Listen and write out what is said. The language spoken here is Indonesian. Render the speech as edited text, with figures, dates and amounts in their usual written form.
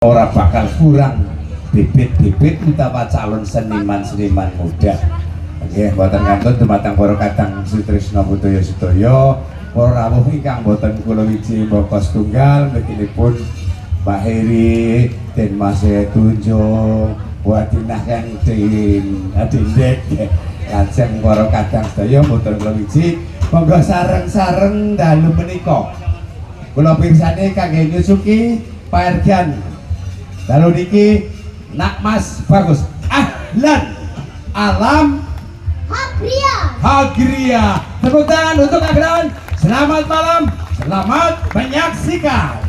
ora bakal kurang bibit-bibit utawa calon seniman-seniman muda. Nggih, mboten kantun dumateng para kadang Sutrisna Budaya sedaya, para rawuh ingkang boten kula wiji mbaka setunggal mliginipun Mbak Heri den Mas Tunjung Wadinah kang Dindek lajeng para kadang sedaya boten kula wiji monggo sareng-sareng dalu menika kula pirsani kangge nyusuki paergian dalu niki Nak Mas bagus ahlan alam Hagria. Tepuk tangan untuk Agran. Selamat malam, selamat menyaksikan.